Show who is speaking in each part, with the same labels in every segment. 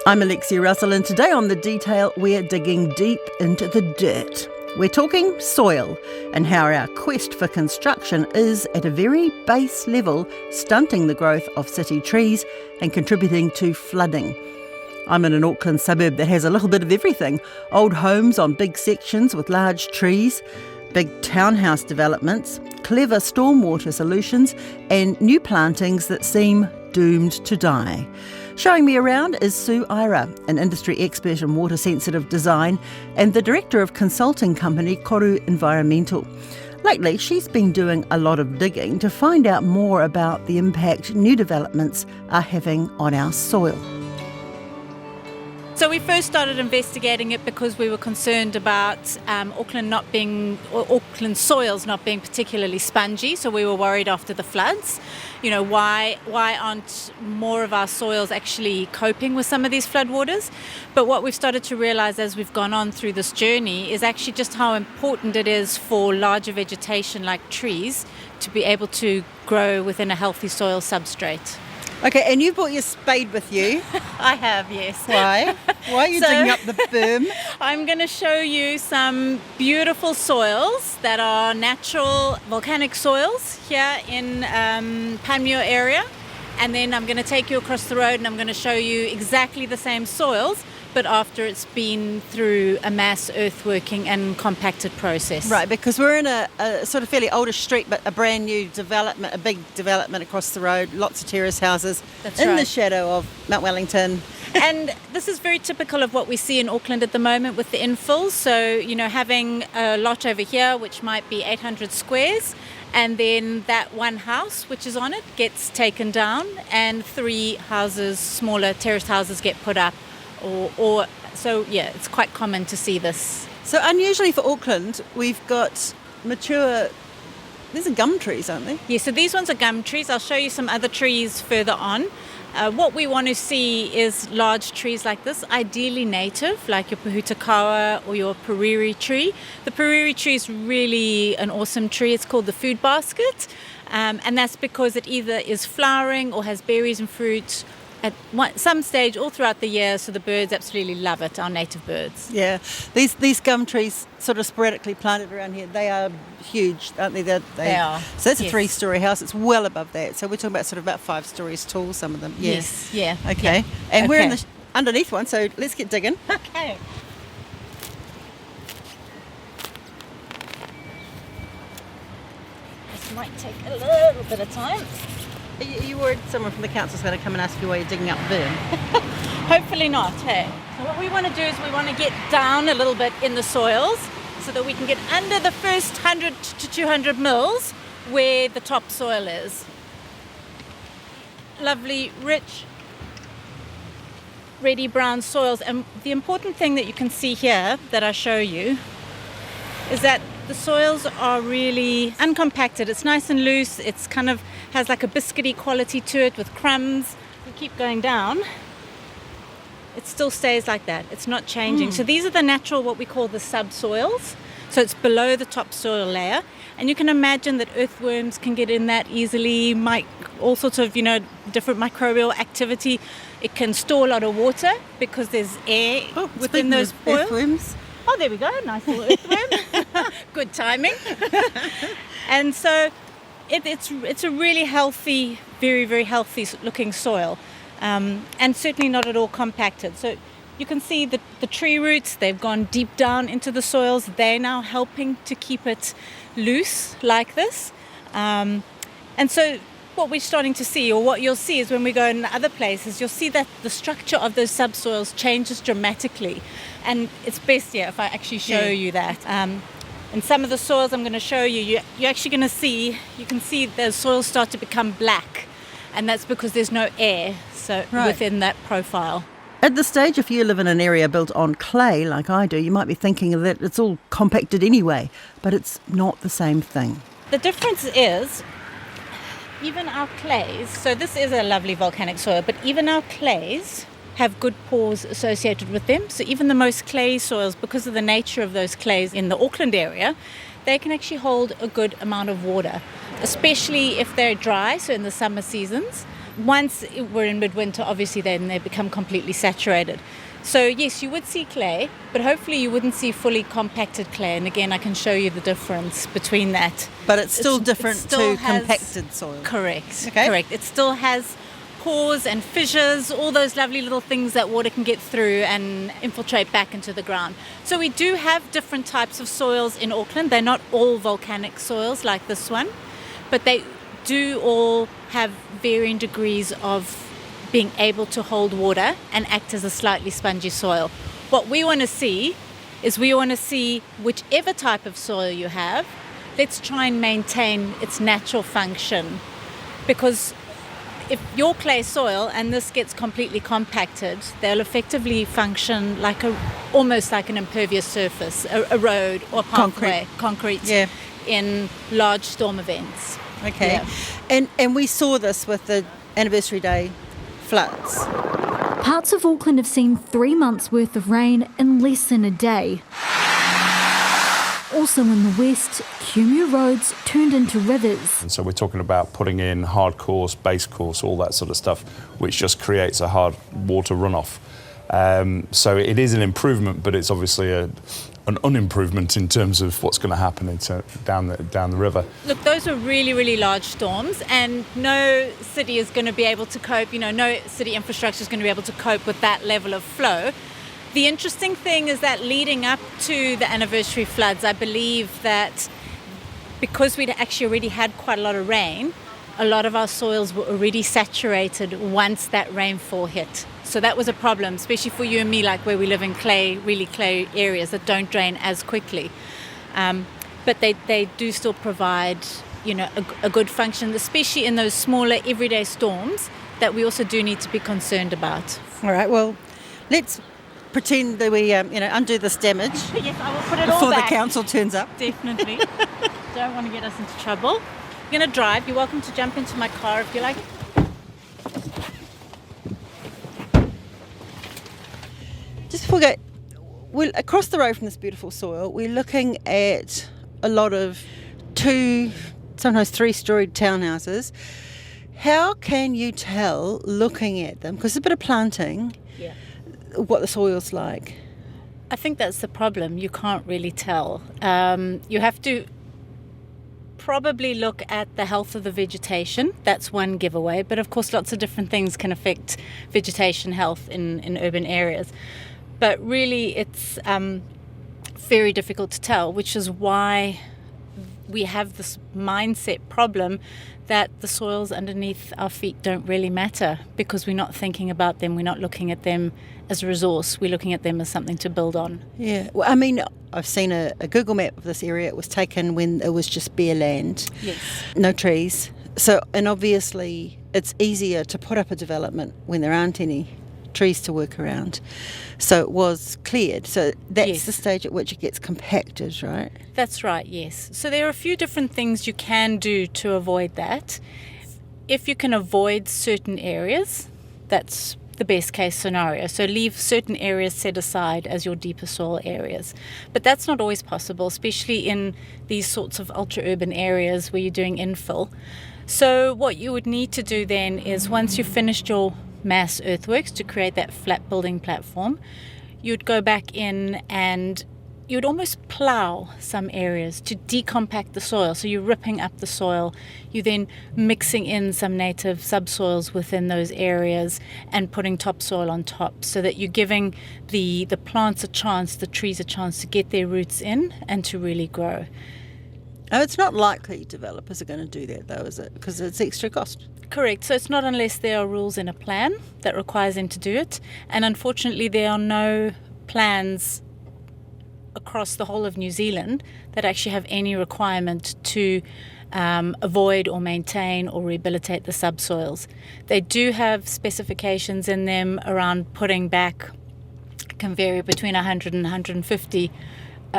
Speaker 1: I'm Alexia Russell, and today on The Detail, we're digging deep into the dirt. We're talking soil and how our quest for construction is, at a very base level, stunting the growth of city trees and contributing to flooding. I'm in an Auckland suburb that has a little bit of everything. Old homes on big sections with large trees, big townhouse developments, clever stormwater solutions, and new plantings that seem doomed to die. Showing me around is Sue Ira, an industry expert in water-sensitive design and the director of consulting company Koru Environmental. Lately, she's been doing a lot of digging to find out more about the impact new developments are having on our soil.
Speaker 2: So we first started investigating it because we were concerned about Auckland soils not being particularly spongy. So we were worried after the floods. You know, why aren't more of our soils actually coping with some of these floodwaters? But what we've started to realize as we've gone on through this journey is actually just how important it is for larger vegetation like trees to be able to grow within a healthy soil substrate.
Speaker 1: Okay, and you brought your spade with you.
Speaker 2: I have, yes.
Speaker 1: Why? Why are you digging up the berm?
Speaker 2: I'm going to show you some beautiful soils that are natural volcanic soils here in Panmure area. And then I'm going to take you across the road and I'm going to show you exactly the same soils, but after it's been through a mass earthworking and compacted process.
Speaker 1: Right, because we're in a sort of fairly oldish street, but a brand new development, a big development across the road, lots of terrace houses.
Speaker 2: That's
Speaker 1: in
Speaker 2: right.
Speaker 1: The shadow of Mount Wellington.
Speaker 2: And this is very typical of what we see in Auckland at the moment with the infills. So, you know, having a lot over here, which might be 800 squares, and then that one house which is on it gets taken down and 3 houses, smaller terraced houses, get put up. So it's quite common to see this.
Speaker 1: So unusually for Auckland, we've got mature, these are gum trees, aren't they?
Speaker 2: Yeah, so these ones are gum trees. I'll show you some other trees further on. What we want to see is large trees like this, ideally native, like your pahutakawa or your puriri tree. The puriri tree is really an awesome tree. It's called the food basket, and that's because it either is flowering or has berries and fruit at some stage all throughout the year, so the birds absolutely love it, our native birds.
Speaker 1: Yeah, these gum trees sort of sporadically planted around here, they are huge, aren't they? They
Speaker 2: are.
Speaker 1: So that's
Speaker 2: Yes.
Speaker 1: a 3-storey house, it's well above that. So we're talking about sort of about 5 stories tall, some of them.
Speaker 2: Yes, yeah.
Speaker 1: Okay,
Speaker 2: Yeah.
Speaker 1: and we're in
Speaker 2: Okay.
Speaker 1: underneath one, so let's get digging.
Speaker 2: Okay. This might take a little bit of time.
Speaker 1: Are you worried someone from the council's going to come and ask you why you're digging up the berm?
Speaker 2: Hopefully not, hey. So what we want to do is we want to get down a little bit in the soils so that we can get under the first 100 to 200 mils where the top soil is. Lovely, rich, reddy brown soils. And the important thing that you can see here that I show you is that the soils are really uncompacted. It's nice and loose. It's kind of has like a biscuity quality to it with crumbs. We keep going down. It still stays like that. It's not changing. So these are the natural, what we call the subsoils. So it's below the topsoil layer. And you can imagine that earthworms can get in that easily, all sorts of, different microbial activity. It can store a lot of water because there's air within those soils.
Speaker 1: Earthworms.
Speaker 2: Oh, there we go. Nice little earthworm. Good timing. And so it's a really healthy, very, very healthy looking soil. And certainly not at all compacted. So you can see the tree roots, they've gone deep down into the soils. They're now helping to keep it loose like this. And so what we're starting to see, or what you'll see is when we go in other places, you'll see that the structure of those subsoils changes dramatically. And it's best, if I actually show you that. In some of the soils I'm going to show you, you're actually going to see, you can see the soils start to become black. And that's because there's no air within that profile.
Speaker 1: At this stage, if you live in an area built on clay like I do, you might be thinking that it's all compacted anyway, but it's not the same thing.
Speaker 2: The difference is, even our clays, so this is a lovely volcanic soil, but even our clays have good pores associated with them. So even the most clay soils, because of the nature of those clays in the Auckland area, they can actually hold a good amount of water, especially if they're dry, so in the summer seasons. once we're in midwinter, obviously then they become completely saturated. So yes, you would see clay, but hopefully you wouldn't see fully compacted clay. And again, I can show you the difference between that.
Speaker 1: But it's still different
Speaker 2: still
Speaker 1: to
Speaker 2: has,
Speaker 1: compacted soil.
Speaker 2: Correct.
Speaker 1: Okay.
Speaker 2: Correct. It still has pores and fissures, all those lovely little things that water can get through and infiltrate back into the ground. So we do have different types of soils in Auckland. They're not all volcanic soils like this one, but they do all have varying degrees of being able to hold water and act as a slightly spongy soil. What we want to see is whichever type of soil you have, let's try and maintain its natural function. Because if your clay soil and this gets completely compacted, they'll effectively function almost like an impervious surface, a road or pathway, concrete in large storm events.
Speaker 1: Okay. Yeah. And we saw this with the anniversary day floods.
Speaker 3: Parts of Auckland have seen 3 months' worth of rain in less than a day. Also in the west, Kumeu roads turned into rivers.
Speaker 4: And so we're talking about putting in hard course, base course, all that sort of stuff, which just creates a hard water runoff. So it is an improvement, but it's obviously an unimprovement in terms of what's going to happen down the river.
Speaker 2: Look, those are really, really large storms, and no city is going to be able to cope, no city infrastructure is going to be able to cope with that level of flow. The interesting thing is that leading up to the anniversary floods, I believe that because we'd actually already had quite a lot of rain, a lot of our soils were already saturated once that rainfall hit. So that was a problem, especially for you and me, like where we live in really clay areas that don't drain as quickly. But they do still provide, a good function, especially in those smaller everyday storms that we also do need to be concerned about.
Speaker 1: All right, well, let's pretend that we, undo this damage.
Speaker 2: Yes, I will put it
Speaker 1: before
Speaker 2: all back.
Speaker 1: The council turns up.
Speaker 2: Definitely. Don't want to get us into trouble. You're going to drive. You're welcome to jump into my car if you like.
Speaker 1: Just before we go, we're across the road from this beautiful soil, we're looking at a lot of 2, sometimes 3-storied townhouses. How can you tell, looking at them, because it's a bit of planting, what the soil's like?
Speaker 2: I think that's the problem. You can't really tell. You have to probably look at the health of the vegetation. That's one giveaway. But of course, lots of different things can affect vegetation health in urban areas. But really, it's very difficult to tell, which is why we have this mindset problem that the soils underneath our feet don't really matter because we're not thinking about them. We're not looking at them as a resource. We're looking at them as something to build on.
Speaker 1: Yeah. Well, I mean, I've seen a Google map of this area. It was taken when it was just bare land.
Speaker 2: Yes.
Speaker 1: No trees. So, and obviously it's easier to put up a development when there aren't any trees to work around. So it was cleared. So that's the stage at which it gets compacted, right? That's
Speaker 2: right, yes. So there are a few different things you can do to avoid that. If you can avoid certain areas, that's the best case scenario. So leave certain areas set aside as your deeper soil areas. But that's not always possible, especially in these sorts of ultra-urban areas where you're doing infill. So what you would need to do then is once you've finished your mass earthworks to create that flat building platform, you'd go back in and you'd almost plough some areas to decompact the soil. So you're ripping up the soil, you're then mixing in some native subsoils within those areas and putting topsoil on top so that you're giving the plants a chance, the trees a chance to get their roots in and to really grow.
Speaker 1: Oh, it's not likely developers are going to do that though, is it? Because it's extra cost.
Speaker 2: Correct. So it's not unless there are rules in a plan that requires them to do it. And unfortunately, there are no plans across the whole of New Zealand that actually have any requirement to avoid or maintain or rehabilitate the subsoils. They do have specifications in them around putting back, can vary between 100 and 150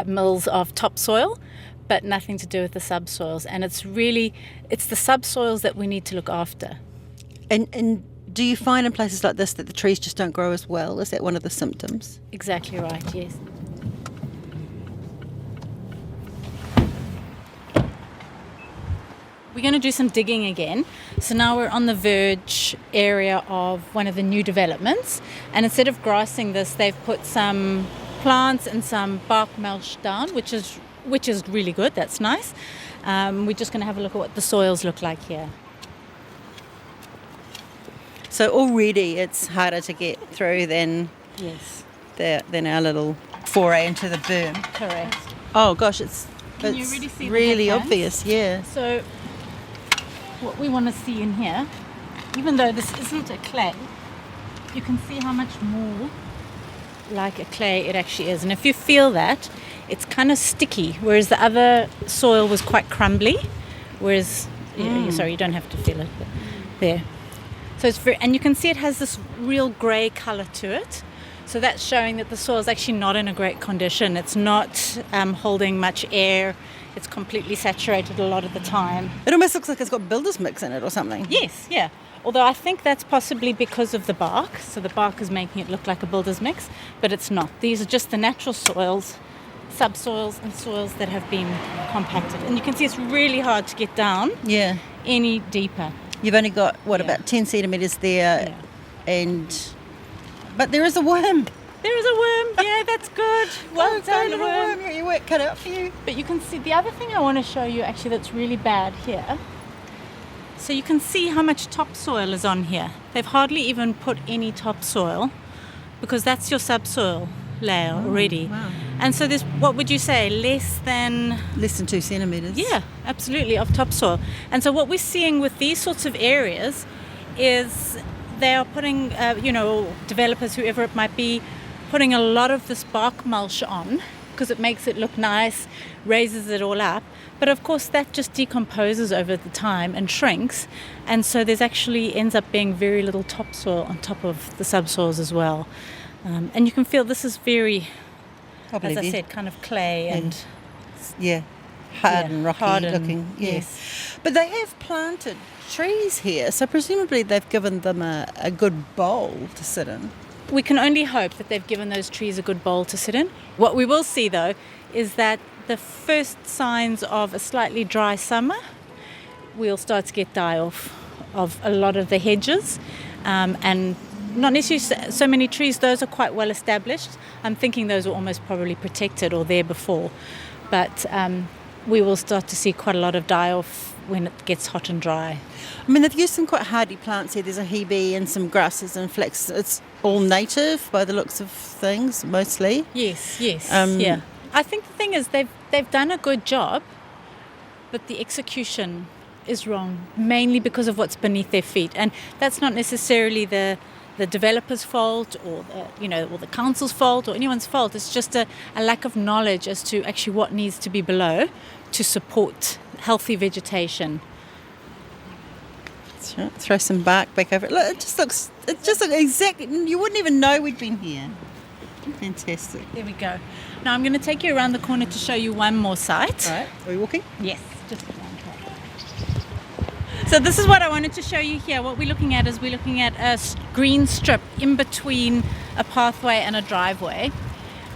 Speaker 2: mils of topsoil, but nothing to do with the subsoils. And it's the subsoils that we need to look after.
Speaker 1: And do you find in places like this that the trees just don't grow as well? Is that one of the symptoms?
Speaker 2: Exactly right, yes. we're going to do some digging again. So now we're on the verge area of one of the new developments, and instead of grassing this, they've put some plants and some bark mulch down, which is really good. That's nice. We're just going to have a look at what the soils look like here.
Speaker 1: So already it's harder to get through than
Speaker 2: Yes,
Speaker 1: our little foray into the berm.
Speaker 2: correct.
Speaker 1: Oh gosh, it's
Speaker 2: Can you really see the
Speaker 1: really
Speaker 2: headlands?
Speaker 1: obvious, yeah.
Speaker 2: So what we want to see in here, even though this isn't a clay, you can see how much more like a clay it actually is. And if you feel that, it's kind of sticky, whereas the other soil was quite crumbly. Whereas, sorry, you don't have to feel it, but there. So it's and you can see it has this real grey colour to it. So that's showing that the soil is actually not in a great condition. It's not holding much air. It's completely saturated a lot of the time.
Speaker 1: It almost looks like it's got builder's mix in it or something.
Speaker 2: Yes, yeah. Although I think that's possibly because of the bark. So the bark is making it look like a builder's mix, but it's not. These are just the natural soils, subsoils and soils that have been compacted. And you can see it's really hard to get down
Speaker 1: Yeah.
Speaker 2: any deeper.
Speaker 1: You've only got,
Speaker 2: Yeah.
Speaker 1: about 10 centimetres there, but there is a worm.
Speaker 2: There is a worm. Yeah, that's good. Well
Speaker 1: Oh,
Speaker 2: done,
Speaker 1: little
Speaker 2: worm.
Speaker 1: You got your work cut out for you.
Speaker 2: But you can see the other thing I want to show you actually that's really bad here. So you can see how much topsoil is on here. They've hardly even put any topsoil because that's your subsoil layer already.
Speaker 1: wow.
Speaker 2: And so there's, what would you say, less than...
Speaker 1: Less than 2 centimetres.
Speaker 2: Yeah, absolutely, of topsoil. And so what we're seeing with these sorts of areas is they are putting, developers, whoever it might be, putting a lot of this bark mulch on because it makes it look nice, raises it all up. But of course that just decomposes over the time and shrinks. And so there's actually ends up being very little topsoil on top of the subsoils as well. And you can feel this is very, as I said, kind of clay and
Speaker 1: Yeah. Hard and rocky
Speaker 2: hard and-
Speaker 1: looking. Yeah.
Speaker 2: yes.
Speaker 1: But they have planted trees here, so presumably they've given them a good bowl to sit in.
Speaker 2: We can only hope that they've given those trees a good bowl to sit in. What we will see, though, is that the first signs of a slightly dry summer, we'll start to get die-off of a lot of the hedges. And not necessarily so many trees, those are quite well established. I'm thinking those were almost probably protected or there before. But we will start to see quite a lot of die-off when it gets hot and dry.
Speaker 1: I mean, they've used some quite hardy plants here. There's a hebe and some grasses and flax. It's all native by the looks of things, mostly.
Speaker 2: Yes,
Speaker 1: Yeah.
Speaker 2: I think the thing is they've done a good job, but the execution is wrong, mainly because of what's beneath their feet. And that's not necessarily the developer's fault or the council's fault or anyone's fault. It's just a lack of knowledge as to actually what needs to be below to support healthy vegetation.
Speaker 1: That's right. Throw some bark back over it. Look, it just looks exactly, you wouldn't even know we'd been here. Fantastic.
Speaker 2: There we go. Now I'm going to take you around the corner to show you one more site.
Speaker 1: All right, are we walking?
Speaker 2: Yes, just around here. So this is what I wanted to show you here. What we're looking at is a green strip in between a pathway and a driveway.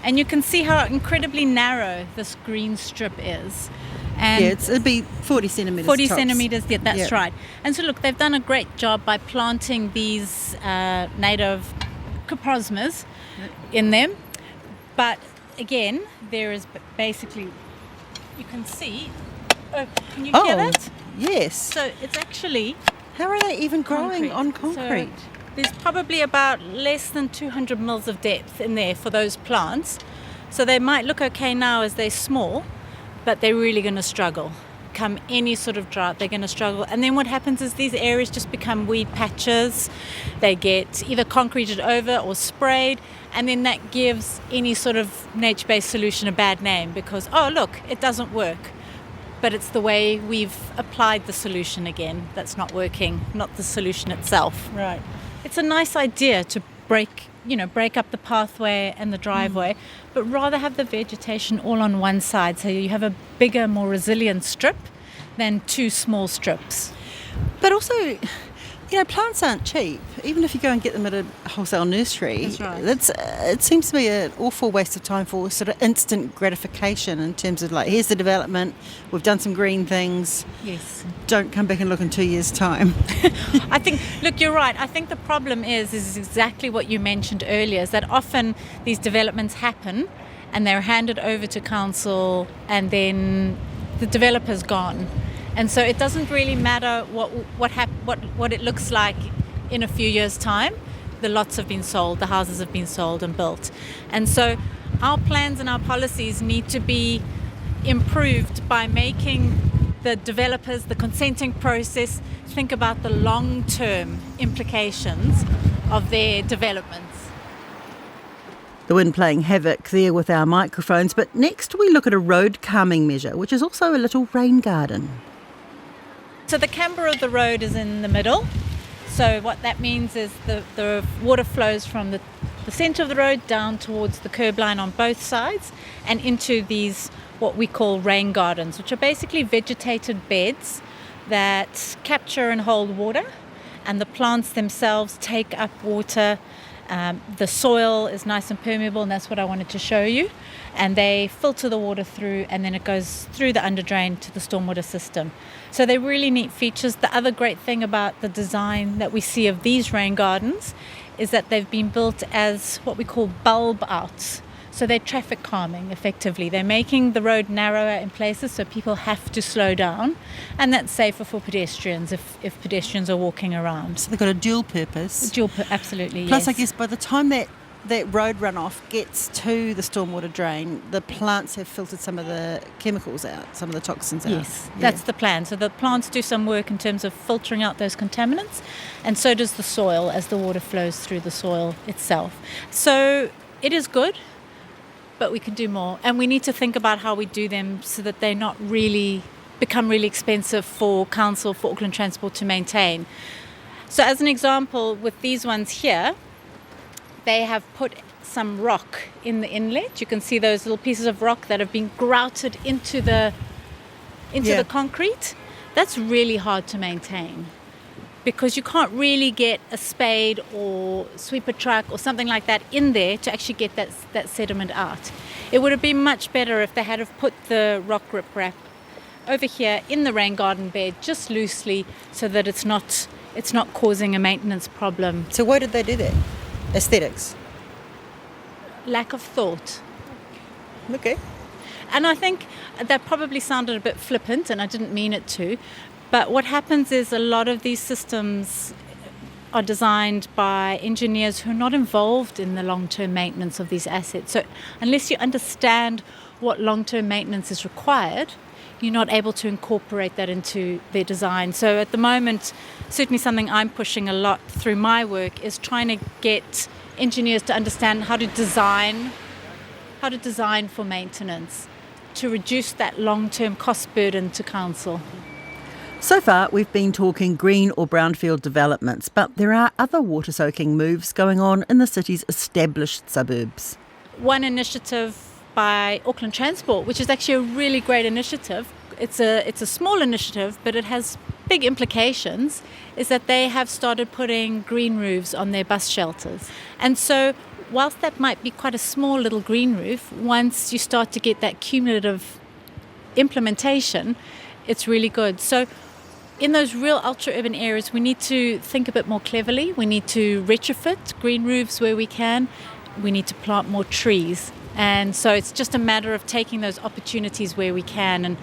Speaker 2: And you can see how incredibly narrow this green strip is. And
Speaker 1: Yeah, it'd be 40 centimetres
Speaker 2: 40
Speaker 1: tops.
Speaker 2: centimetres, yeah, that's
Speaker 1: Yeah.
Speaker 2: right. And so look, they've done a great job by planting these native coprosmas in them. But again, there is basically, you can see, can you hear that?
Speaker 1: Yes.
Speaker 2: So it's actually
Speaker 1: How are they even growing on
Speaker 2: concrete.
Speaker 1: concrete?
Speaker 2: So there's probably about less than 200 mils of depth in there for those plants. So they might look okay now as they're small, but they're really going to struggle. Come any sort of drought, they're going to struggle. And then what happens is these areas just become weed patches. They get either concreted over or sprayed, and then that gives any sort of nature-based solution a bad name because, oh, look, it doesn't work. But it's the way we've applied the solution again that's not working, not the solution itself.
Speaker 1: Right.
Speaker 2: It's a nice idea to break up the pathway and the driveway, but rather have the vegetation all on one side so you have a bigger, more resilient strip than two small strips.
Speaker 1: But also, Plants aren't cheap. Even if you go and get them at a wholesale nursery,
Speaker 2: That's right.
Speaker 1: It seems to be an awful waste of time for sort of instant gratification in terms of like, here's the development, we've done some green things,
Speaker 2: Yes.
Speaker 1: don't come back and look in 2 years' time.
Speaker 2: I think, look, you're right. I think the problem is exactly what you mentioned earlier, is that often these developments happen and they're handed over to council and then the developer's gone. And so it doesn't really matter what it looks like in a few years' time. The lots have been sold, the houses have been sold and built. And so our plans and our policies need to be improved by making the developers, the consenting process, think about the long-term implications of their developments.
Speaker 1: The wind playing havoc there with our microphones. But next we look at a road calming measure, which is also a little rain garden.
Speaker 2: So the camber of the road is in the middle. So what that means is the water flows from the centre of the road down towards the curb line on both sides and into these what we call rain gardens, which are basically vegetated beds that capture and hold water, and the plants themselves take up water. The soil is nice and permeable, and that's what I wanted to show you. And they filter the water through, and then it goes through the underdrain to the stormwater system. So they're really neat features. The other great thing about the design that we see of these rain gardens is that they've been built as what we call bulb outs. So they're traffic calming, effectively. They're making the road narrower in places so people have to slow down, and that's safer for pedestrians if pedestrians are walking around.
Speaker 1: So they've got a dual purpose.
Speaker 2: Absolutely,
Speaker 1: Plus,
Speaker 2: yes.
Speaker 1: I guess by the time that road runoff gets to the stormwater drain, the plants have filtered some of the chemicals out, some of the toxins out.
Speaker 2: Yes, that's the plan. So the plants do some work in terms of filtering out those contaminants, and so does the soil as the water flows through the soil itself. So it is good, but we can do more. And we need to think about how we do them so that they not really become really expensive for council, for Auckland Transport to maintain. So as an example, with these ones here, they have put some rock in the inlet. You can see those little pieces of rock that have been grouted into the concrete. That's really hard to maintain because you can't really get a spade or sweeper truck or something like that in there to actually get that sediment out. It would have been much better if they had have put the rock riprap over here in the rain garden bed just loosely so that it's not causing a maintenance problem.
Speaker 1: So why did they do that? Aesthetics.
Speaker 2: Lack of thought.
Speaker 1: Okay.
Speaker 2: And I think that probably sounded a bit flippant, and I didn't mean it to, but what happens is a lot of these systems are designed by engineers who are not involved in the long-term maintenance of these assets. So unless you understand what long-term maintenance is required, you're not able to incorporate that into their design. So at the moment, certainly something I'm pushing a lot through my work is trying to get engineers to understand how to design for maintenance, to reduce that long-term cost burden to council.
Speaker 1: So far, we've been talking green or brownfield developments, but there are other water-soaking moves going on in the city's established suburbs.
Speaker 2: One initiative by Auckland Transport, which is actually a really great initiative. It's a small initiative, but it has big implications, is that they have started putting green roofs on their bus shelters. And so whilst that might be quite a small little green roof, once you start to get that cumulative implementation, it's really good. So in those real ultra-urban areas, we need to think a bit more cleverly. We need to retrofit green roofs where we can. We need to plant more trees. And so it's just a matter of taking those opportunities where we can, and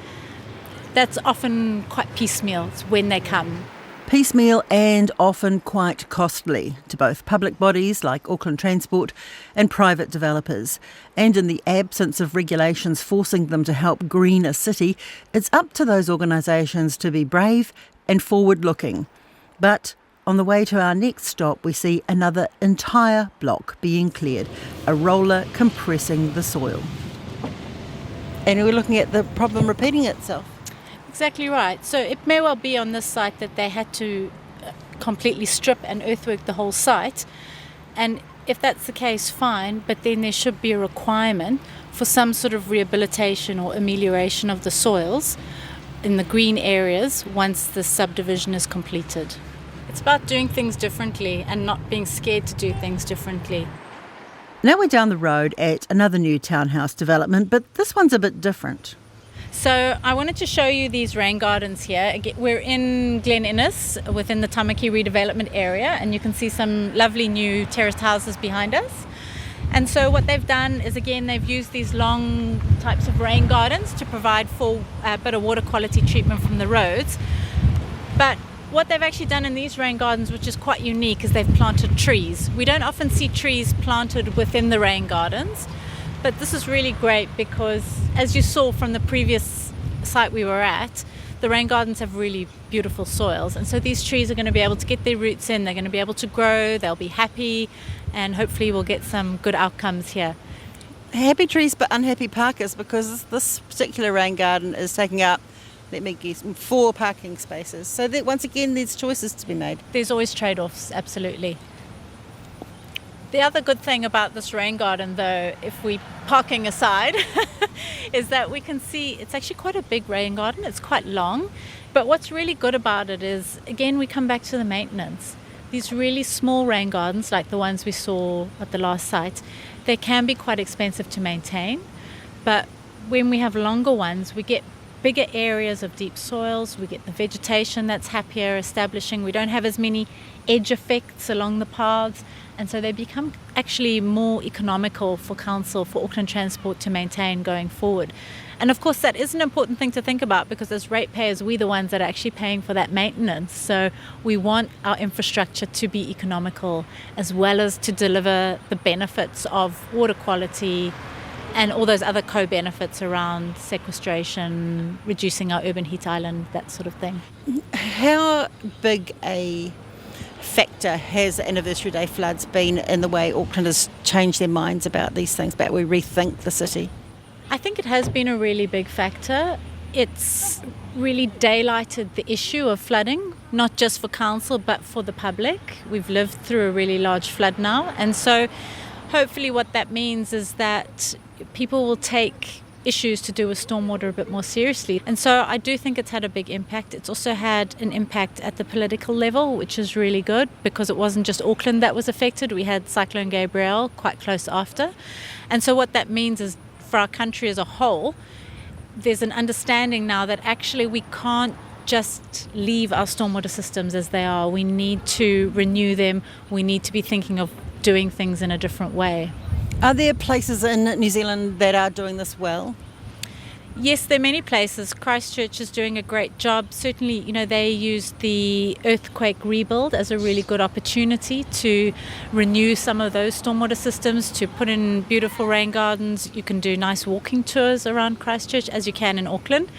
Speaker 2: that's often quite piecemeal. It's when they come.
Speaker 1: Piecemeal and often quite costly to both public bodies like Auckland Transport and private developers. And in the absence of regulations forcing them to help green a city, it's up to those organisations to be brave and forward-looking. But on the way to our next stop, we see another entire block being cleared, a roller compressing the soil. And we're looking at the problem repeating itself.
Speaker 2: Exactly right. So it may well be on this site that they had to completely strip and earthwork the whole site. And if that's the case, fine, but then there should be a requirement for some sort of rehabilitation or amelioration of the soils in the green areas once the subdivision is completed. It's about doing things differently and not being scared to do things differently.
Speaker 1: Now we're down the road at another new townhouse development, but this one's a bit different.
Speaker 2: So I wanted to show you these rain gardens here. Again, we're in Glen Innes within the Tamaki redevelopment area, and you can see some lovely new terraced houses behind us. And so what they've done is, again, they've used these long types of rain gardens to provide for a bit of water quality treatment from the roads. But what they've actually done in these rain gardens, which is quite unique, is they've planted trees. We don't often see trees planted within the rain gardens, but this is really great because, as you saw from the previous site we were at, the rain gardens have really beautiful soils. And so these trees are going to be able to get their roots in, they're going to be able to grow, they'll be happy, and hopefully we'll get some good outcomes here.
Speaker 1: Happy trees but unhappy parkers, because this particular rain garden is taking up, let me guess, 4 parking spaces. So that once again, there's choices to be made.
Speaker 2: There's always trade-offs, absolutely. The other good thing about this rain garden, though, if we parking aside, is that we can see it's actually quite a big rain garden. It's quite long. But what's really good about it is, again, we come back to the maintenance. These really small rain gardens, like the ones we saw at the last site, they can be quite expensive to maintain. But when we have longer ones, we get bigger areas of deep soils, we get the vegetation that's happier establishing, we don't have as many edge effects along the paths, and so they become actually more economical for council, for Auckland Transport to maintain going forward. And of course that is an important thing to think about, because as ratepayers we're the ones that are actually paying for that maintenance, so we want our infrastructure to be economical as well as to deliver the benefits of water quality and all those other co-benefits around sequestration, reducing our urban heat island, that sort of thing.
Speaker 1: How big a factor has Anniversary Day floods been in the way Aucklanders change their minds about these things, about we rethink the city?
Speaker 2: I think it has been a really big factor. It's really daylighted the issue of flooding, not just for council but for the public. We've lived through a really large flood now, and so hopefully what that means is that people will take issues to do with stormwater a bit more seriously. And so I do think it's had a big impact. It's also had an impact at the political level, which is really good, because it wasn't just Auckland that was affected. We had Cyclone Gabrielle quite close after. And so what that means is, for our country as a whole, there's an understanding now that actually we can't just leave our stormwater systems as they are. We need to renew them. We need to be thinking of doing things in a different way.
Speaker 1: Are there places in New Zealand that are doing this well?
Speaker 2: Yes, there are many places. Christchurch is doing a great job. Certainly, they used the earthquake rebuild as a really good opportunity to renew some of those stormwater systems, to put in beautiful rain gardens. You can do nice walking tours around Christchurch, as you can in Auckland,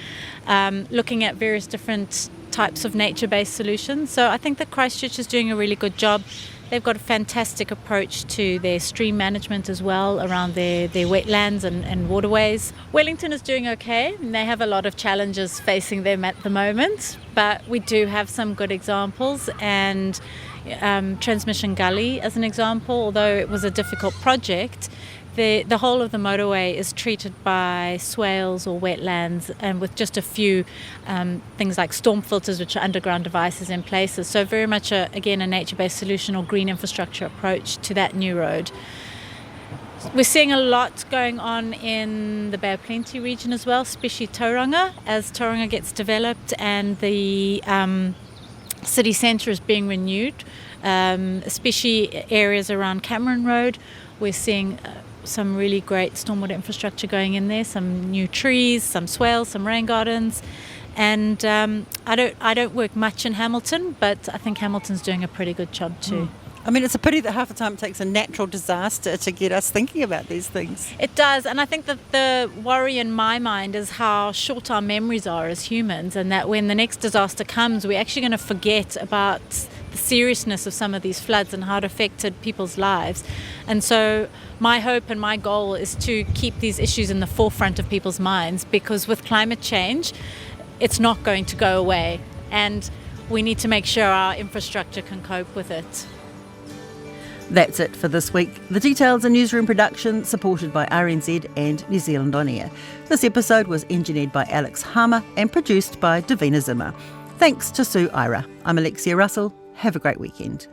Speaker 2: looking at various different types of nature-based solutions. So I think that Christchurch is doing a really good job. They've got a fantastic approach to their stream management as well, around their wetlands and waterways. Wellington is doing okay, and they have a lot of challenges facing them at the moment, but we do have some good examples. And Transmission Gully, as an example, although it was a difficult project, the whole of the motorway is treated by swales or wetlands, and with just a few things like storm filters, which are underground devices in places. So very much, again, a nature-based solution or green infrastructure approach to that new road. We're seeing a lot going on in the Bay of Plenty region as well, especially Tauranga, as Tauranga gets developed and the city centre is being renewed, especially areas around Cameron Road. We're seeing some really great stormwater infrastructure going in there, some new trees, some swales, some rain gardens. And I don't work much in Hamilton, but I think Hamilton's doing a pretty good job too.
Speaker 1: I mean, it's a pity that half the time it takes a natural disaster to get us thinking about these things.
Speaker 2: It does, and I think that the worry in my mind is how short our memories are as humans, and that when the next disaster comes, we're actually going to forget about the seriousness of some of these floods and how it affected people's lives. And so my hope and my goal is to keep these issues in the forefront of people's minds, because with climate change, it's not going to go away, and we need to make sure our infrastructure can cope with it.
Speaker 1: That's it for this week. The Details, a newsroom production supported by RNZ and New Zealand On Air. This episode was engineered by Alex Harmer and produced by Davina Zimmer. Thanks to Sue Ira. I'm Alexia Russell. Have a great weekend.